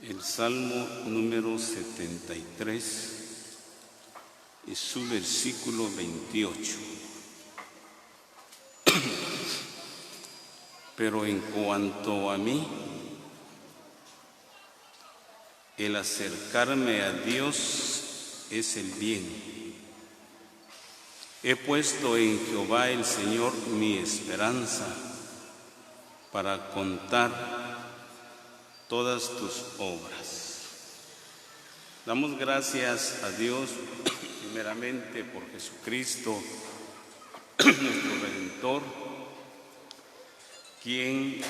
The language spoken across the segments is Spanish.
El Salmo número 73 y su versículo 28. Pero en cuanto a mí, el acercarme a Dios es el bien. He puesto en Jehová el Señor mi esperanza para contar todas tus obras. Damos gracias a Dios primeramente por Jesucristo, nuestro Redentor, quien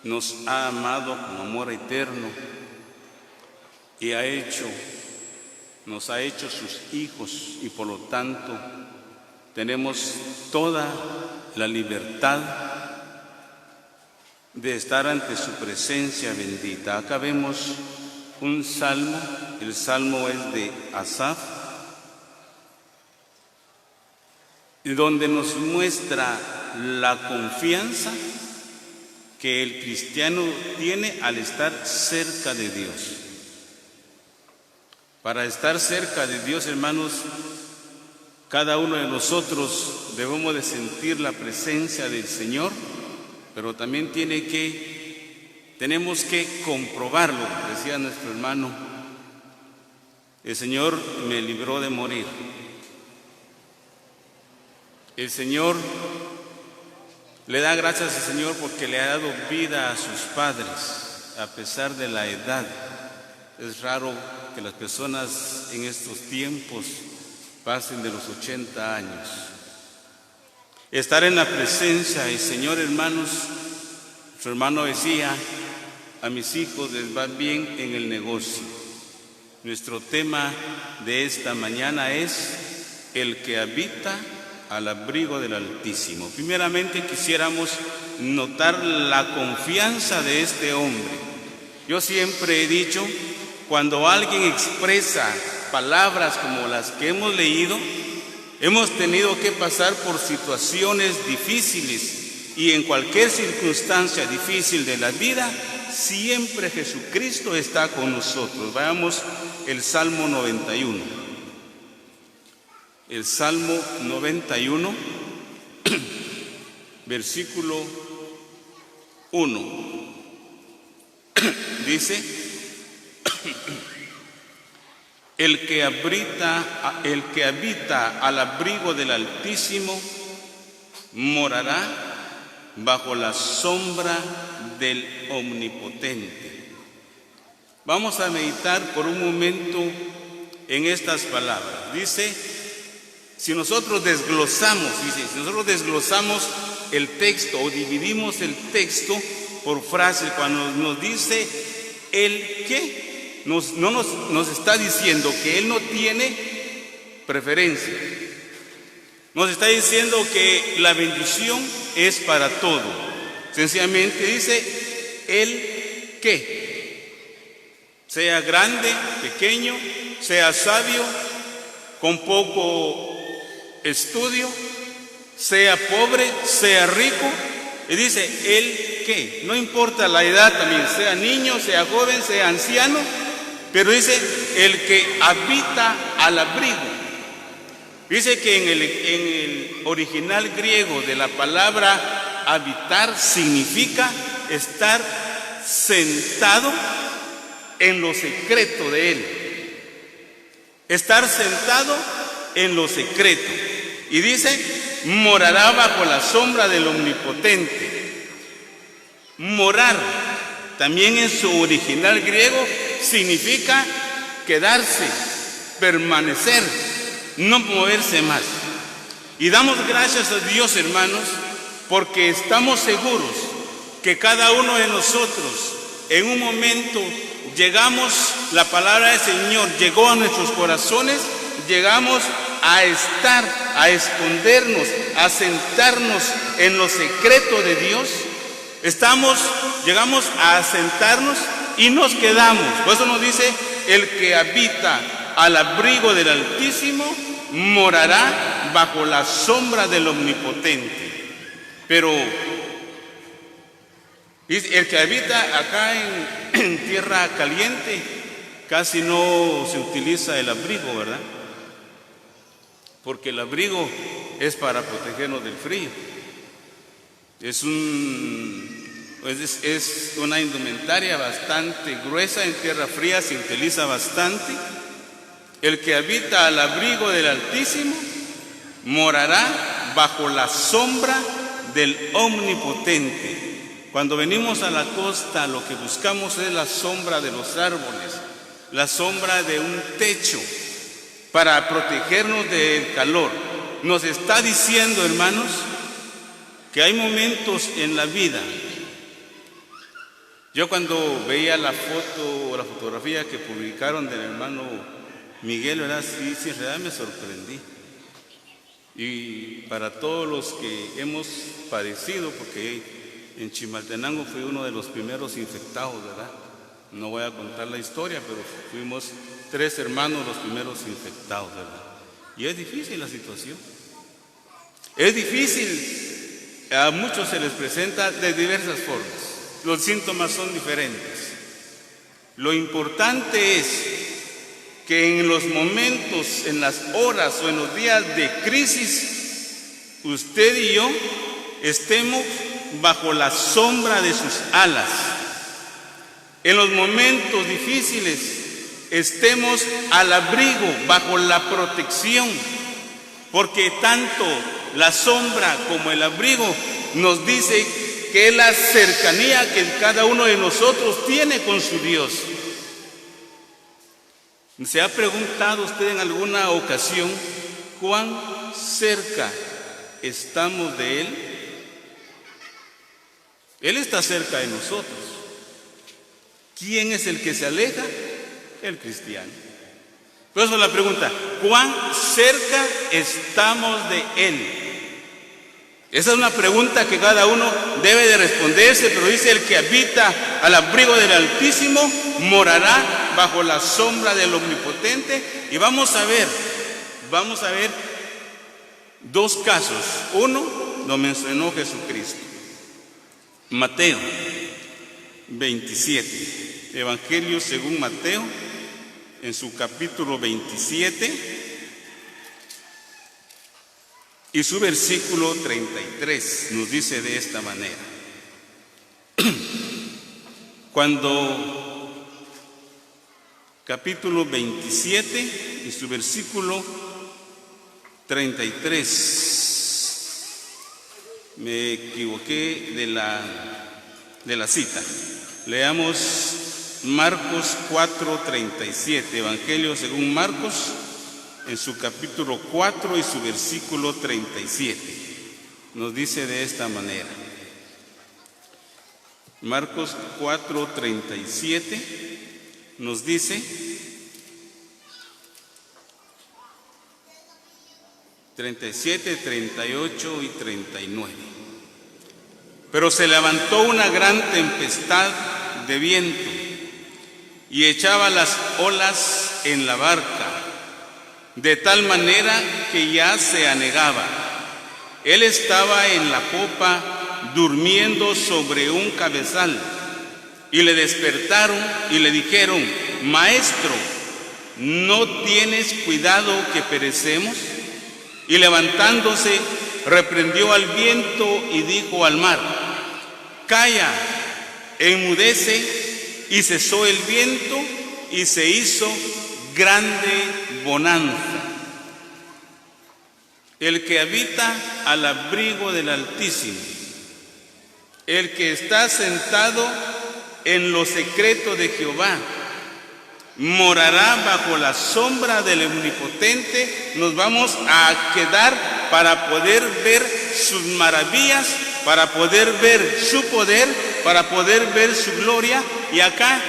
nos ha amado con amor eterno y nos ha hecho sus hijos, y por lo tanto tenemos toda la libertad de estar ante su presencia bendita. Acá vemos un salmo, el salmo es de Asaf, donde nos muestra la confianza que el cristiano tiene al estar cerca de Dios. Para estar cerca de Dios, hermanos, cada uno de nosotros debemos de sentir la presencia del Señor, pero también tenemos que comprobarlo. Decía nuestro hermano, el Señor me libró de morir. El Señor le da gracias al Señor porque le ha dado vida a sus padres, a pesar de la edad. Es raro que las personas en estos tiempos pasen de los 80 años. Estar en la presencia del Señor, hermanos. Su hermano decía, a mis hijos les va bien en el negocio. Nuestro tema de esta mañana es el que habita al abrigo del Altísimo. Primeramente quisiéramos notar la confianza de este hombre. Yo siempre he dicho, cuando alguien expresa palabras como las que hemos leído, hemos tenido que pasar por situaciones difíciles, y en cualquier circunstancia difícil de la vida, siempre Jesucristo está con nosotros. Veamos el Salmo 91. El Salmo 91, versículo 1, dice: El que habita al abrigo del Altísimo morará bajo la sombra del Omnipotente. Vamos a meditar por un momento en estas palabras. Dice, si nosotros desglosamos el texto o dividimos el texto por frases, cuando nos dice el que, nos está diciendo que Él no tiene preferencia. Nos está diciendo que la bendición es para todo. Sencillamente dice el que, sea grande, pequeño, sea sabio, con poco estudio, sea pobre, sea rico, y dice el que, no importa la edad también, sea niño, sea joven, sea anciano, pero dice el que habita al abrigo. Dice que en el original griego de la palabra habitar significa estar sentado en lo secreto de Él. Estar sentado en lo secreto. Y dice, morará bajo la sombra del Omnipotente. Morar, también en su original griego, significa quedarse, permanecer, no moverse más. Y damos gracias a Dios, hermanos, porque estamos seguros que cada uno de nosotros en un momento llegamos, la palabra del Señor llegó a nuestros corazones, llegamos a estar, a escondernos, a sentarnos en lo secreto de Dios. Llegamos a sentarnos y nos quedamos. Por eso nos dice, el que habita al abrigo del Altísimo morará bajo la sombra del Omnipotente. Pero el que habita acá en en tierra caliente casi no se utiliza el abrigo, ¿verdad? Porque el abrigo es para protegernos del frío. Es una indumentaria bastante gruesa, en tierra fría se utiliza bastante. El que habita al abrigo del Altísimo morará bajo la sombra del Omnipotente. Cuando venimos a la costa, lo que buscamos es la sombra de los árboles, la sombra de un techo para protegernos del calor. Nos está diciendo, hermanos, que hay momentos en la vida. Yo cuando veía la foto o la fotografía que publicaron del hermano Miguel, ¿verdad? Sí, en realidad me sorprendí. Y para todos los que hemos padecido, porque en Chimaltenango fui uno de los primeros infectados, ¿verdad? No voy a contar la historia, pero fuimos 3 hermanos los primeros infectados, ¿verdad? Y es difícil la situación. Es difícil, a muchos se les presenta de diversas formas. Los síntomas son diferentes. Lo importante es que en los momentos, en las horas o en los días de crisis, usted y yo estemos bajo la sombra de sus alas. En los momentos difíciles estemos al abrigo, bajo la protección, porque tanto la sombra como el abrigo nos dice que es la cercanía que cada uno de nosotros tiene con su Dios. ¿Se ha preguntado usted en alguna ocasión cuán cerca estamos de Él? Él está cerca de nosotros. ¿Quién es el que se aleja? El cristiano. Por eso la pregunta, ¿cuán cerca estamos de Él? Esa es una pregunta que cada uno debe de responderse, pero dice: el que habita al abrigo del Altísimo morará bajo la sombra del Omnipotente. Y vamos a ver 2 casos. Uno lo mencionó Jesucristo. Mateo 27, Evangelio según Mateo, en su capítulo 27 y su versículo 33 nos dice de esta manera: cuando, capítulo 27 y su versículo 33, me equivoqué de la cita. Leamos Marcos 4:37, Evangelio según Marcos, en su capítulo 4 y su versículo 37. Nos dice de esta manera. Marcos 4:37 nos dice: 37, 38 y 39. Pero se levantó una gran tempestad de viento y echaba las olas en la barca, de tal manera que ya se anegaba. Él estaba en la popa durmiendo sobre un cabezal, y le despertaron y le dijeron: Maestro, ¿no tienes cuidado que perecemos? Y levantándose, reprendió al viento y dijo al mar: Calla, enmudece. Y cesó el viento y se hizo grande bonanza. El que habita al abrigo del Altísimo, el que está sentado en lo secreto de Jehová, morará bajo la sombra del Omnipotente. Nos vamos a quedar para poder ver sus maravillas, para poder ver su poder, para poder ver su gloria. Y acá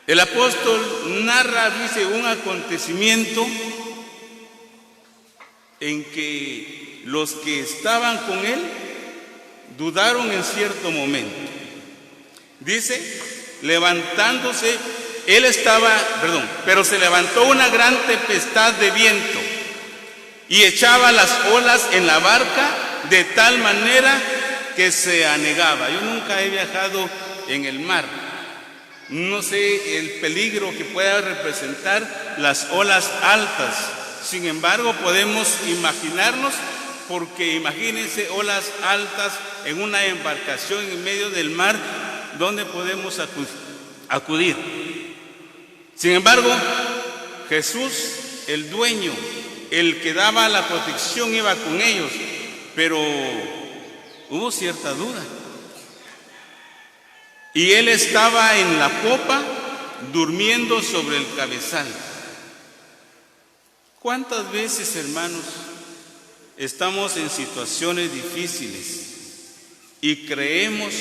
el apóstol narra, dice, un acontecimiento en que los que estaban con él dudaron en cierto momento. Dice, levantándose, pero se levantó una gran tempestad de viento y echaba las olas en la barca de tal manera que se anegaba. Yo nunca he viajado en el mar, No sé el peligro que pueda representar las olas altas. Sin embargo, podemos imaginarnos, porque imagínense olas altas en una embarcación en medio del mar, ¿dónde podemos acudir? Sin embargo, Jesús, el dueño, el que daba la protección, iba con ellos, pero hubo cierta duda. Y él estaba en la popa, durmiendo sobre el cabezal. ¿Cuántas veces, hermanos, estamos en situaciones difíciles y creemos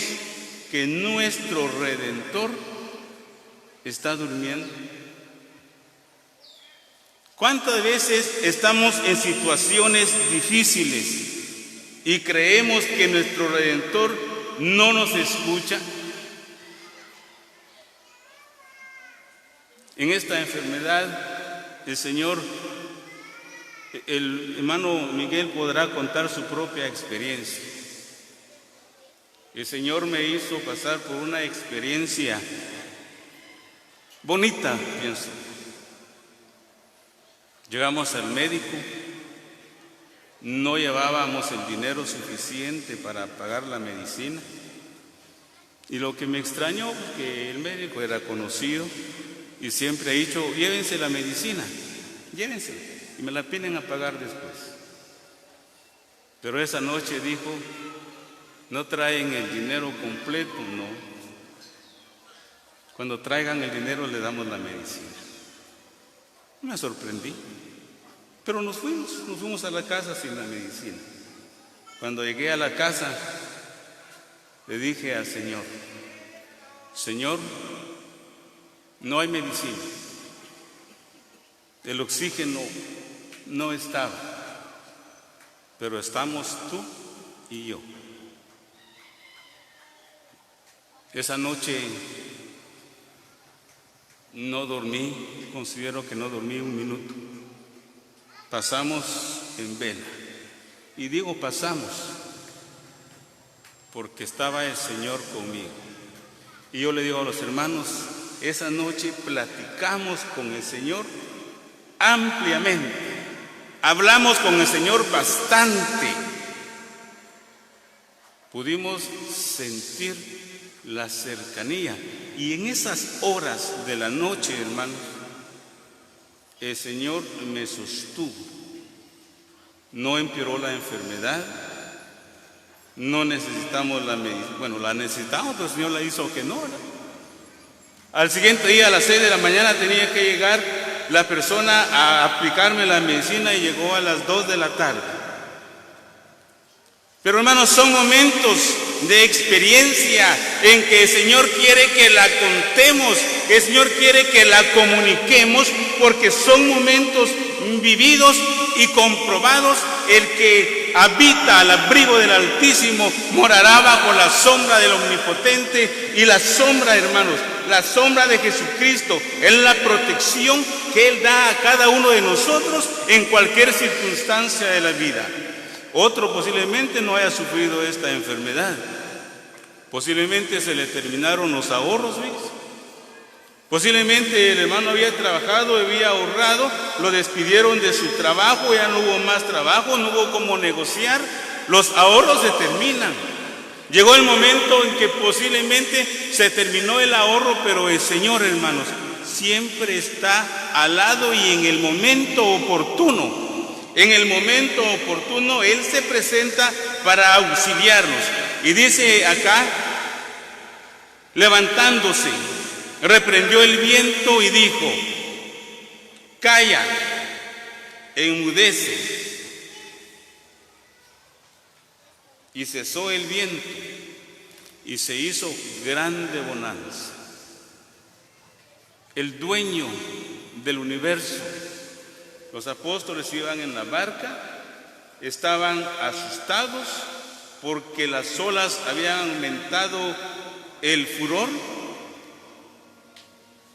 que nuestro Redentor está durmiendo? ¿Cuántas veces estamos en situaciones difíciles y creemos que nuestro Redentor no nos escucha? En esta enfermedad, el Señor, el hermano Miguel podrá contar su propia experiencia. El Señor me hizo pasar por una experiencia bonita, pienso. Llegamos al médico, no llevábamos el dinero suficiente para pagar la medicina. Y lo que me extrañó, que el médico era conocido y siempre ha dicho: llévense la medicina, llévensela, y me la vienen a pagar después. Pero esa noche dijo: no traen el dinero completo, no. Cuando traigan el dinero le damos la medicina. Me sorprendí, pero nos fuimos a la casa sin la medicina. Cuando llegué a la casa, le dije al Señor: Señor, no hay medicina, el oxígeno no estaba, pero estamos tú y yo. Esa noche no dormí, considero que no dormí un minuto. Pasamos en vela, y digo pasamos porque estaba el Señor conmigo. Y yo le digo a los hermanos: esa noche platicamos con el Señor ampliamente, hablamos con el Señor bastante. Pudimos sentir la cercanía, y en esas horas de la noche, hermanos, el Señor me sostuvo. No empeoró la enfermedad, no necesitamos la medicina. Bueno, la necesitamos, pero el Señor la hizo que no, ¿verdad? Al siguiente día, a las 6 de la mañana, tenía que llegar la persona a aplicarme la medicina, y llegó a las 2 de la tarde. Pero, hermanos, son momentos de experiencia en que el Señor quiere que la contemos, que el Señor quiere que la comuniquemos, porque son momentos vividos y comprobados. El que habita al abrigo del Altísimo morará bajo la sombra del Omnipotente. Y la sombra, hermanos, la sombra de Jesucristo es la protección que Él da a cada uno de nosotros en cualquier circunstancia de la vida. Otro posiblemente no haya sufrido esta enfermedad. Posiblemente se le terminaron los ahorros, ¿ves? Posiblemente el hermano había trabajado, había ahorrado, lo despidieron de su trabajo, ya no hubo más trabajo, no hubo cómo negociar, los ahorros se terminan. Llegó el momento en que posiblemente se terminó el ahorro, pero el Señor, hermanos, siempre está al lado, y en el momento oportuno, Él se presenta para auxiliarnos. Y dice acá: levantándose, reprendió el viento y dijo: calla, enmudece. Y cesó el viento, y se hizo grande bonanza. El dueño del universo, los apóstoles iban en la barca, estaban asustados porque las olas habían aumentado el furor.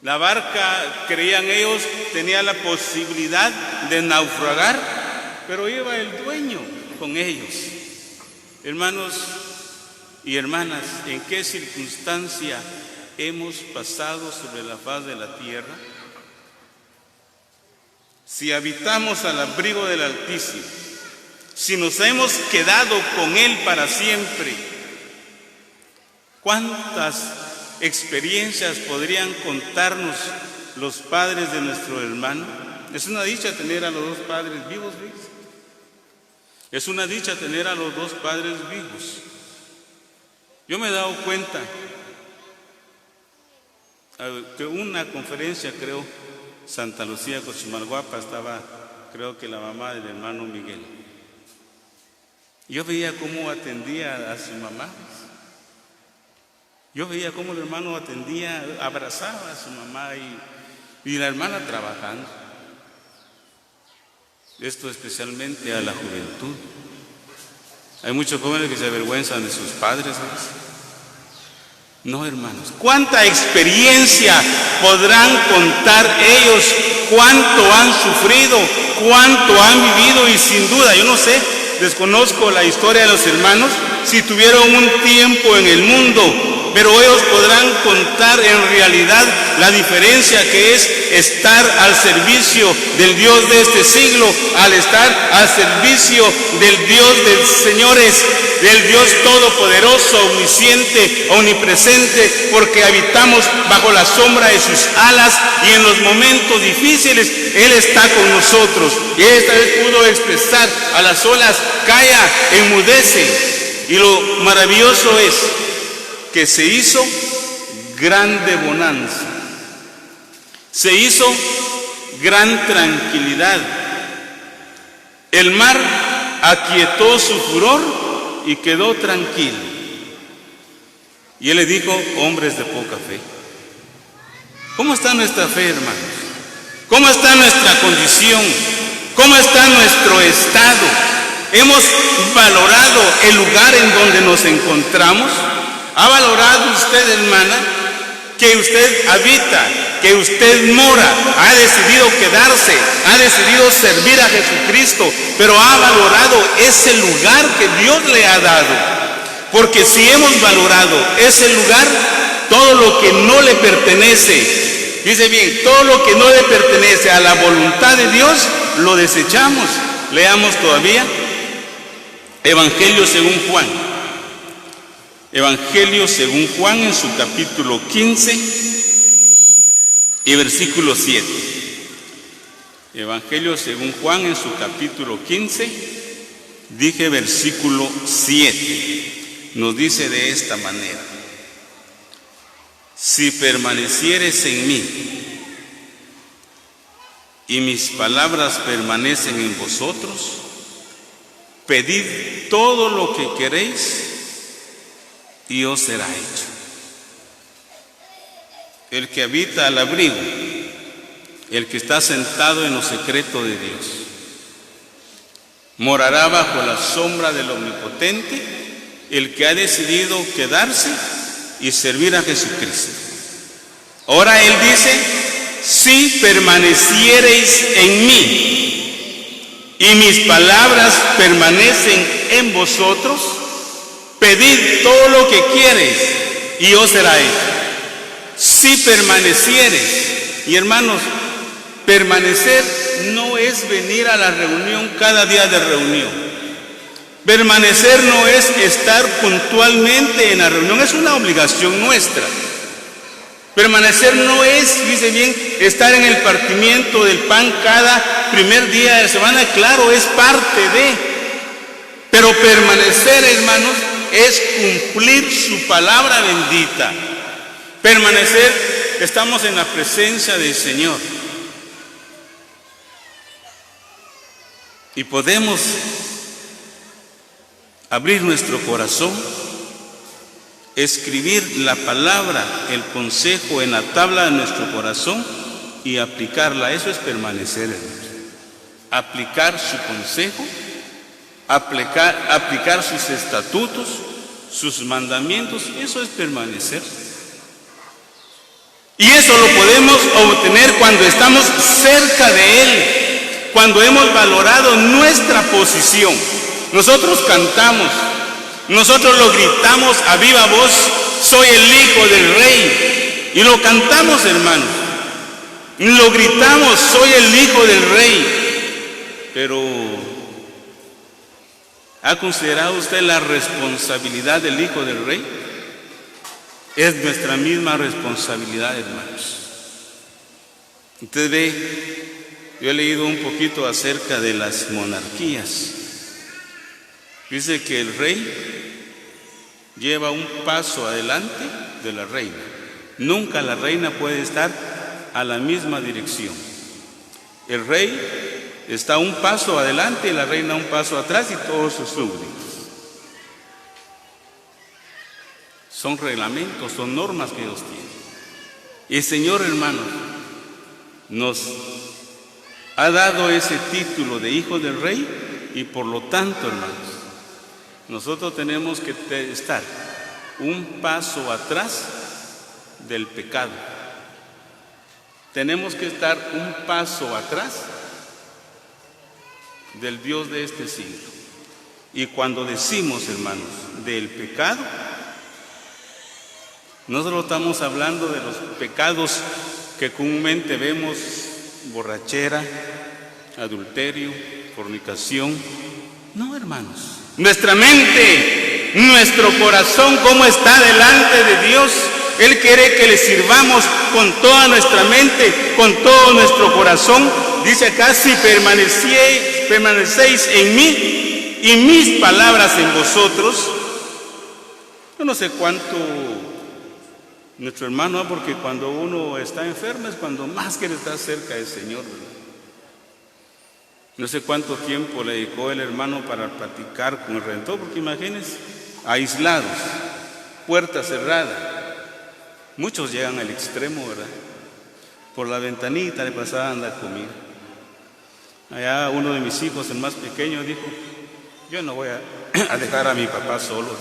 La barca, creían ellos, tenía la posibilidad de naufragar, pero iba el dueño con ellos. Hermanos y hermanas, ¿en qué circunstancia hemos pasado sobre la faz de la tierra, si habitamos al abrigo del Altísimo, si nos hemos quedado con Él para siempre, ¿cuántas experiencias podrían contarnos los padres de nuestro hermano? Es una dicha tener a los dos padres vivos, ¿ves? Es una dicha tener a los dos padres vivos. Yo me he dado cuenta que una conferencia, creo, Santa Lucía, Cochimalguapa, estaba, creo que la mamá del hermano Miguel. Yo veía cómo atendía a su mamá. Yo veía cómo el hermano atendía, abrazaba a su mamá y la hermana trabajando. Esto especialmente a la juventud. Hay muchos jóvenes que se avergüenzan de sus padres, ¿sabes? No, hermanos. ¿Cuánta experiencia podrán contar ellos? ¿Cuánto han sufrido? ¿Cuánto han vivido? Y sin duda, yo no sé, desconozco la historia de los hermanos, si tuvieron un tiempo en el mundo, pero ellos podrán contar en realidad la diferencia que es estar al servicio del Dios de este siglo, al estar al servicio del Dios de señores, del Dios todopoderoso, omnisciente, omnipresente, porque habitamos bajo la sombra de sus alas y en los momentos difíciles Él está con nosotros. Y esta vez pudo expresar a las olas: calla, enmudece. Y lo maravilloso es que se hizo grande bonanza, se hizo gran tranquilidad. El mar aquietó su furor y quedó tranquilo. Y Él le dijo: hombres de poca fe. ¿Cómo está nuestra fe, hermanos? ¿Cómo está nuestra condición? ¿Cómo está nuestro estado? ¿Hemos valorado el lugar en donde nos encontramos? ¿Ha valorado usted, hermana, que usted habita, que usted mora, ha decidido quedarse, ha decidido servir a Jesucristo, pero ha valorado ese lugar que Dios le ha dado? Porque si hemos valorado ese lugar, todo lo que no le pertenece, dice bien, todo lo que no le pertenece a la voluntad de Dios, lo desechamos. Leamos todavía Evangelio según Juan. Evangelio según Juan en su capítulo 15 y versículo 7. Evangelio según Juan en su capítulo 15, dije versículo 7. Nos dice de esta manera: si permaneciereis en mí y mis palabras permanecen en vosotros, pedid todo lo que queréis y os será hecho. El que habita al abrigo, el que está sentado en lo secreto de Dios, morará bajo la sombra del Omnipotente, el que ha decidido quedarse y servir a Jesucristo. Ahora Él dice: si permaneciereis en mí y mis palabras permanecen en vosotros, pedid todo lo que quiereis y os será hecho. Si permaneciereis. Y hermanos, permanecer no es venir a la reunión cada día de reunión. Permanecer no es estar puntualmente en la reunión, es una obligación nuestra. Permanecer no es, dice bien, estar en el partimiento del pan cada primer día de la semana. Claro, es parte de. Pero permanecer, hermanos, es cumplir su palabra bendita. Permanecer, estamos en la presencia del Señor. Y podemos abrir nuestro corazón, escribir la palabra, el consejo en la tabla de nuestro corazón y aplicarla. Eso es permanecer, hermanos. Aplicar su consejo, aplicar sus estatutos, sus mandamientos, eso es permanecer. Y eso lo podemos obtener cuando estamos cerca de Él, cuando hemos valorado nuestra posición. Nosotros cantamos, nosotros lo gritamos a viva voz: soy el Hijo del Rey. Y lo cantamos, hermanos. Lo gritamos, soy el Hijo del Rey. Pero ¿ha considerado usted la responsabilidad del Hijo del Rey? Es nuestra misma responsabilidad, hermanos. Usted ve, yo he leído un poquito acerca de las monarquías. Dice que el rey lleva un paso adelante de la reina. Nunca la reina puede estar a la misma dirección. El rey está un paso adelante y la reina un paso atrás y todos sus súbditos. Son reglamentos, son normas que Dios tiene. Y el Señor, hermano, nos ha dado ese título de Hijo del Rey y por lo tanto, hermanos, nosotros tenemos que estar un paso atrás del pecado. Tenemos que estar un paso atrás del Dios de este siglo. Y cuando decimos, hermanos, del pecado, no solo estamos hablando de los pecados que comúnmente vemos: borrachera, adulterio, fornicación. No, hermanos. Nuestra mente, nuestro corazón, ¿cómo está delante de Dios? Él quiere que le sirvamos con toda nuestra mente, con todo nuestro corazón. Dice acá: si permanecéis en mí y mis palabras en vosotros. Yo no sé cuánto nuestro hermano, porque cuando uno está enfermo es cuando más quiere estar cerca del Señor, ¿verdad? No sé cuánto tiempo le dedicó el hermano para platicar con el Redentor, porque imagínense, aislados, puerta cerrada. Muchos llegan al extremo, ¿verdad? Por la ventanita le pasaban la comida. Allá uno de mis hijos, el más pequeño, dijo: yo no voy a dejar a mi papá solo,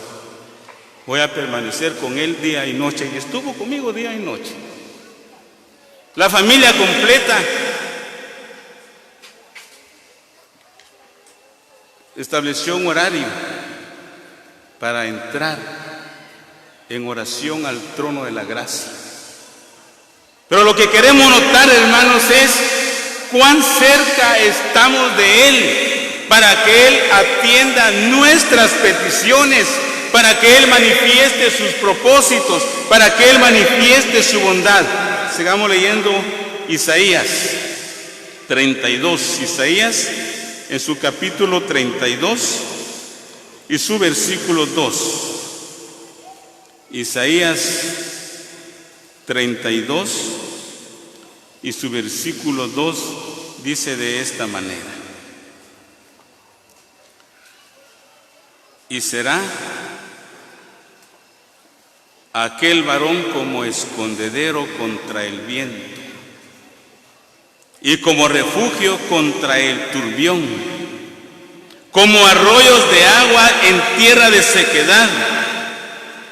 voy a permanecer con él día y noche. Y estuvo conmigo día y noche. La familia completa estableció un horario para entrar en oración al trono de la gracia. Pero lo que queremos notar, hermanos, es cuán cerca estamos de Él, para que Él atienda nuestras peticiones, para que Él manifieste sus propósitos, para que Él manifieste su bondad. Sigamos leyendo Isaías 32. Isaías, en su capítulo 32 y su versículo 2. Isaías 32 y su versículo 2 dice de esta manera: y será aquel varón como escondedero contra el viento y como refugio contra el turbión, como arroyos de agua en tierra de sequedad,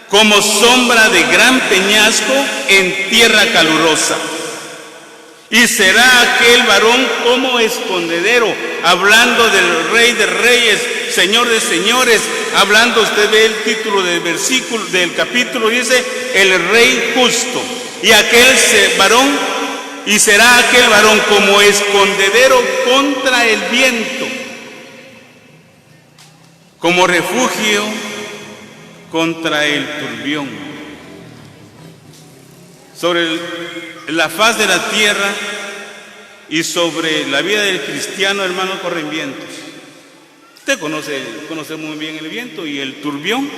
como sombra de gran peñasco en tierra calurosa. Y será aquel varón como escondedero, hablando del Rey de Reyes, Señor de Señores, hablando, usted ve el título del versículo, del capítulo, dice: el Rey justo. Y será aquel varón como escondedero contra el viento, como refugio contra el turbión. Sobre la faz de la tierra y sobre la vida del cristiano, hermano, corren vientos. Usted conoce muy bien el viento y el turbión.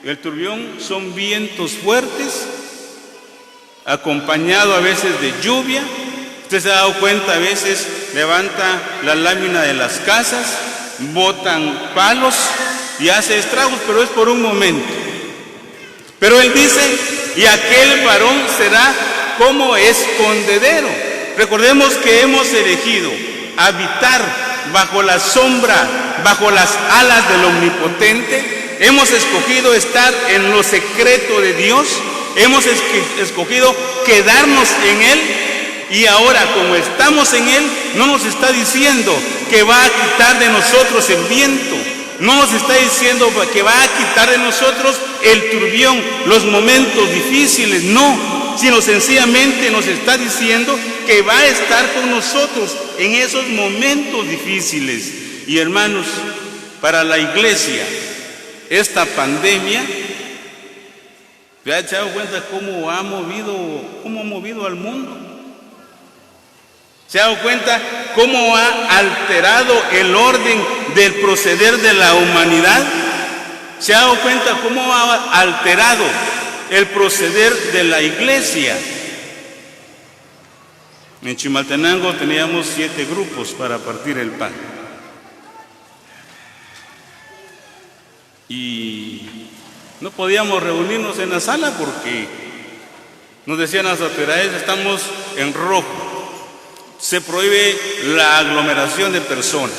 El turbión son vientos fuertes, acompañado a veces de lluvia. Usted se ha dado cuenta, a veces levanta la lámina de las casas, botan palos y hace estragos, pero es por un momento. Pero él dice: y aquel varón será como escondedero. Recordemos que hemos elegido habitar bajo la sombra, bajo las alas del Omnipotente. Hemos escogido estar en lo secreto de Dios. Hemos escogido quedarnos en Él. Y ahora, como estamos en Él, no nos está diciendo que va a quitar de nosotros el viento. No nos está diciendo que va a quitar de nosotros el turbión, los momentos difíciles. No, sino sencillamente nos está diciendo que va a estar con nosotros en esos momentos difíciles. Y hermanos, para la iglesia, esta pandemia, ¿te has dado cuenta cómo ha movido al mundo? ¿Se ha dado cuenta cómo ha alterado el orden del proceder de la humanidad? ¿Se ha dado cuenta cómo ha alterado el proceder de la iglesia? En Chimaltenango teníamos 7 grupos para partir el pan. Y no podíamos reunirnos en la sala porque nos decían las autoridades, estamos en rojo. Se prohíbe la aglomeración de personas.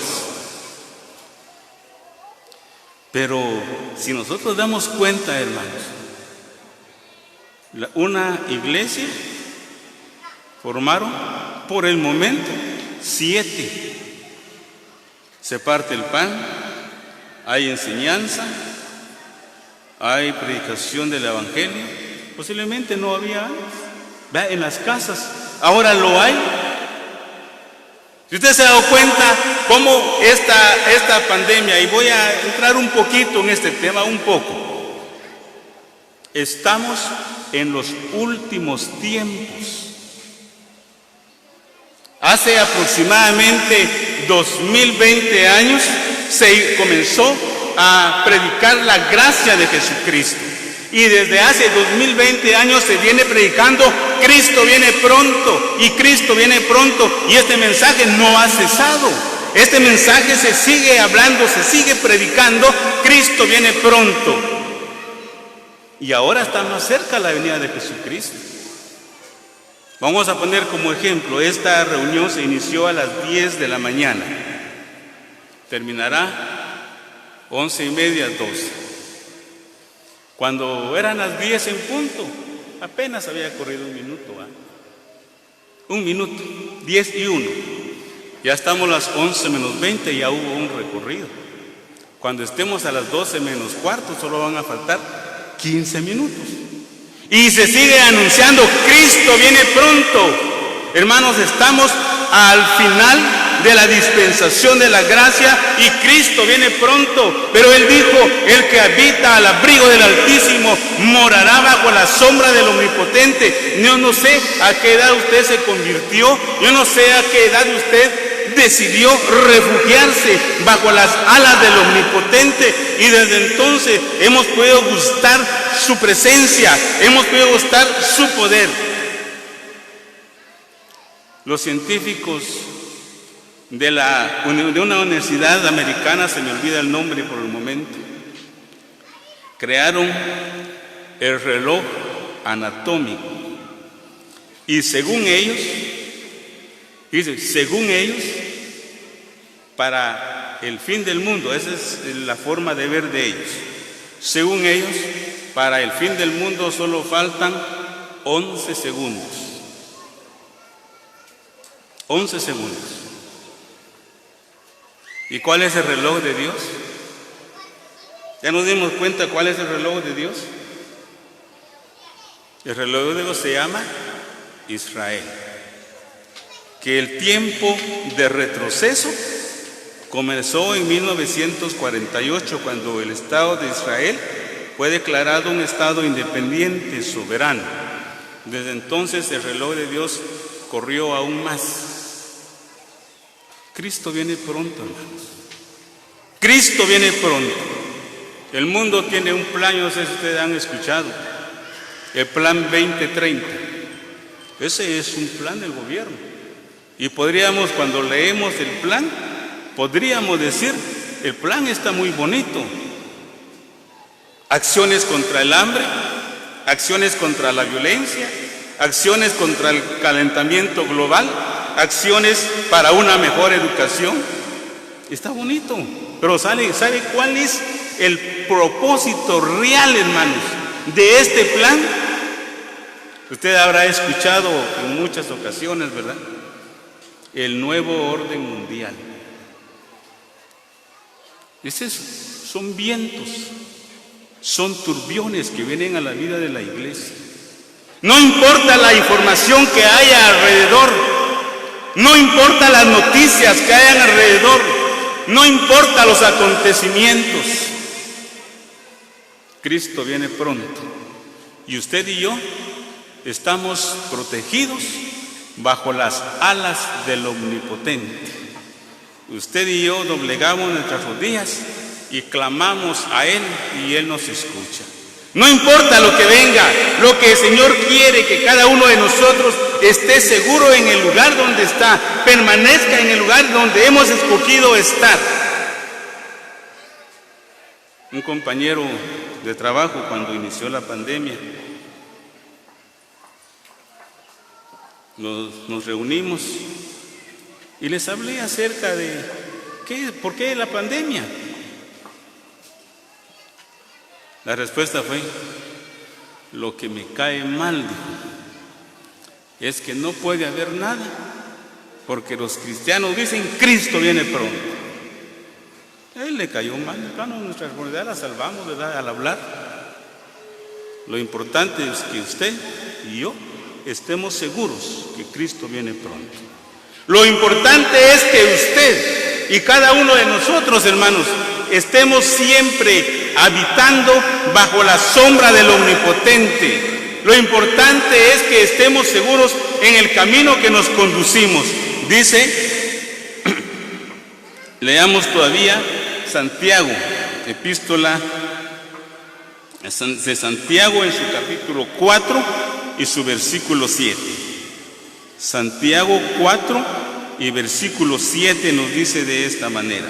Pero si nosotros damos cuenta, hermanos, una iglesia formaron por el momento 7. Se parte el pan, hay enseñanza, hay predicación del evangelio. Posiblemente no había antes, en las casas, ahora lo hay. Si usted se ha dado cuenta cómo esta pandemia, y voy a entrar un poquito en este tema, un poco, estamos en los últimos tiempos. Hace aproximadamente 2020 años se comenzó a predicar la gracia de Jesucristo. Y desde hace 2020 años se viene predicando, Cristo viene pronto, y Cristo viene pronto, y este mensaje no ha cesado. Este mensaje se sigue hablando, se sigue predicando, Cristo viene pronto. Y ahora está más cerca la venida de Jesucristo. Vamos a poner como ejemplo, esta reunión se inició a las 10 de la mañana. Terminará 11:30, 12. Cuando eran las 10 en punto, apenas había corrido un minuto. Un minuto, 10:01. Ya estamos a las 11:20, ya hubo un recorrido. Cuando estemos a las 12:15, solo van a faltar 15 minutos. Y se sigue anunciando, Cristo viene pronto. Hermanos, estamos al final de la dispensación de la gracia y Cristo viene pronto. Pero Él dijo, el que habita al abrigo del Altísimo morará bajo la sombra del Omnipotente. Yo no sé a qué edad usted se convirtió, yo no sé a qué edad usted decidió refugiarse bajo las alas del Omnipotente, y desde entonces hemos podido gustar su presencia, hemos podido gustar su poder. Los científicos de una universidad americana, se me olvida el nombre por el momento, crearon el reloj anatómico, y según ellos, para el fin del mundo, esa es la forma de ver de ellos, según ellos, para el fin del mundo solo faltan 11 segundos. 11 segundos. ¿Y cuál es el reloj de Dios? ¿Ya nos dimos cuenta cuál es el reloj de Dios? El reloj de Dios se llama Israel. Que el tiempo de retroceso comenzó en 1948, cuando el Estado de Israel fue declarado un Estado independiente, soberano. Desde entonces el reloj de Dios corrió aún más. Cristo viene pronto, hermanos. Cristo viene pronto. El mundo tiene un plan, yo no sé si ustedes han escuchado, el Plan 2030. Ese es un plan del gobierno. Y podríamos, cuando leemos el plan, podríamos decir, el plan está muy bonito. Acciones contra el hambre, acciones contra la violencia, acciones contra el calentamiento global, acciones para una mejor educación. Está bonito, pero ¿sabe cuál es el propósito real, hermanos, de este plan? Usted habrá escuchado en muchas ocasiones, ¿verdad? El nuevo orden mundial. Es eso, son vientos, son turbiones que vienen a la vida de la iglesia. No importa la información que haya alrededor, no importa las noticias que hayan alrededor, no importa los acontecimientos. Cristo viene pronto y usted y yo estamos protegidos bajo las alas del Omnipotente. Usted y yo doblegamos nuestras rodillas y clamamos a Él y Él nos escucha. No importa lo que venga, lo que el Señor quiere que cada uno de nosotros esté seguro en el lugar donde está, permanezca en el lugar donde hemos escogido estar. Un compañero de trabajo, cuando inició la pandemia, nos reunimos y les hablé acerca de ¿por qué la pandemia? La respuesta fue: lo que me cae mal, dijo, es que no puede haber nada, porque los cristianos dicen Cristo viene pronto. A él le cayó mal, claro, nuestra comunidad la salvamos, ¿verdad?, al hablar. Lo importante es que usted y yo estemos seguros que Cristo viene pronto. Lo importante es que usted y cada uno de nosotros, hermanos, estemos siempre habitando bajo la sombra del Omnipotente. Lo importante es que estemos seguros en el camino que nos conducimos. Dice, leamos todavía Santiago, epístola de Santiago en su capítulo 4 y su versículo 7. Santiago 4 y versículo 7 nos dice de esta manera.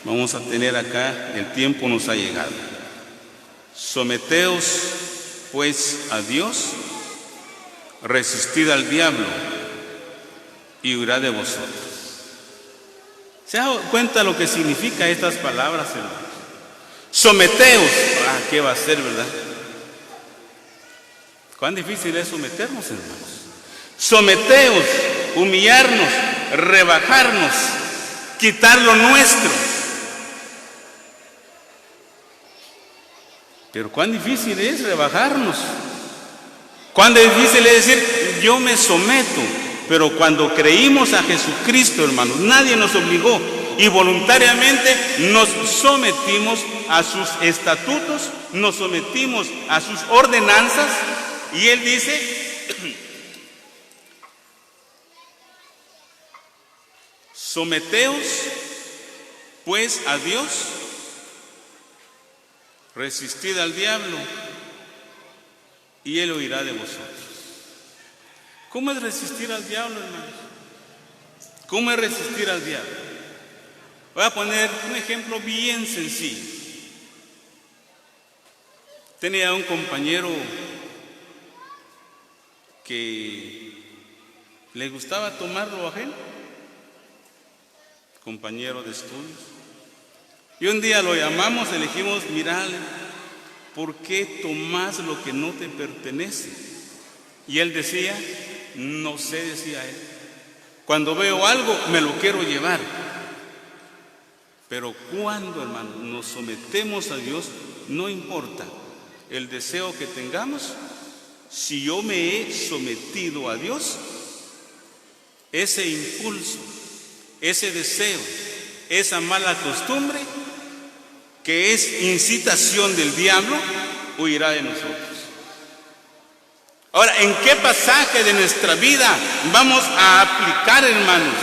Vamos a tener acá, el tiempo nos ha llegado. Someteos pues a Dios, resistid al diablo y huirá de vosotros. ¿Se da cuenta lo que significa estas palabras, hermanos? Someteos. ¿Qué va a ser, verdad? ¿Cuán difícil es someternos, hermanos? Someteos, humillarnos, rebajarnos, quitar lo nuestro. Pero cuán difícil es rebajarnos. Cuán difícil es decir, yo me someto. Pero cuando creímos a Jesucristo, hermanos, nadie nos obligó y voluntariamente nos sometimos a sus estatutos, nos sometimos a sus ordenanzas, y Él dice, someteos pues a Dios, resistid al diablo y Él huirá de vosotros. ¿Cómo es resistir al diablo, hermanos? ¿Cómo es resistir al diablo? Voy a poner un ejemplo bien sencillo. Tenía un compañero que le gustaba tomar lo ajeno, compañero de estudios. Y un día lo llamamos y le dijimos, mira, ¿por qué tomas lo que no te pertenece? Y él decía, no sé, decía él, cuando veo algo me lo quiero llevar. Pero cuando, hermano, nos sometemos a Dios, no importa el deseo que tengamos, si yo me he sometido a Dios, ese impulso, ese deseo, esa mala costumbre, que es incitación del diablo, huirá de nosotros. Ahora, ¿en qué pasaje de nuestra vida vamos a aplicar, hermanos?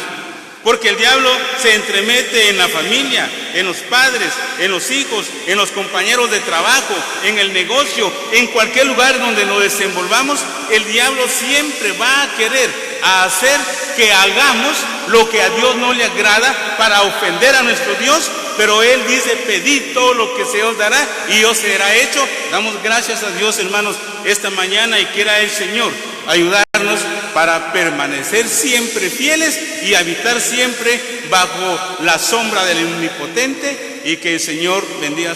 Porque el diablo se entremete en la familia, en los padres, en los hijos, en los compañeros de trabajo, en el negocio, en cualquier lugar donde nos desenvolvamos. El diablo siempre va a querer hacer que hagamos lo que a Dios no le agrada para ofender a nuestro Dios. Pero Él dice, pedid todo lo que se os dará y os será hecho. Damos gracias a Dios, hermanos, esta mañana, y quiera el Señor ayudarnos para permanecer siempre fieles y habitar siempre bajo la sombra del Omnipotente, y que el Señor bendiga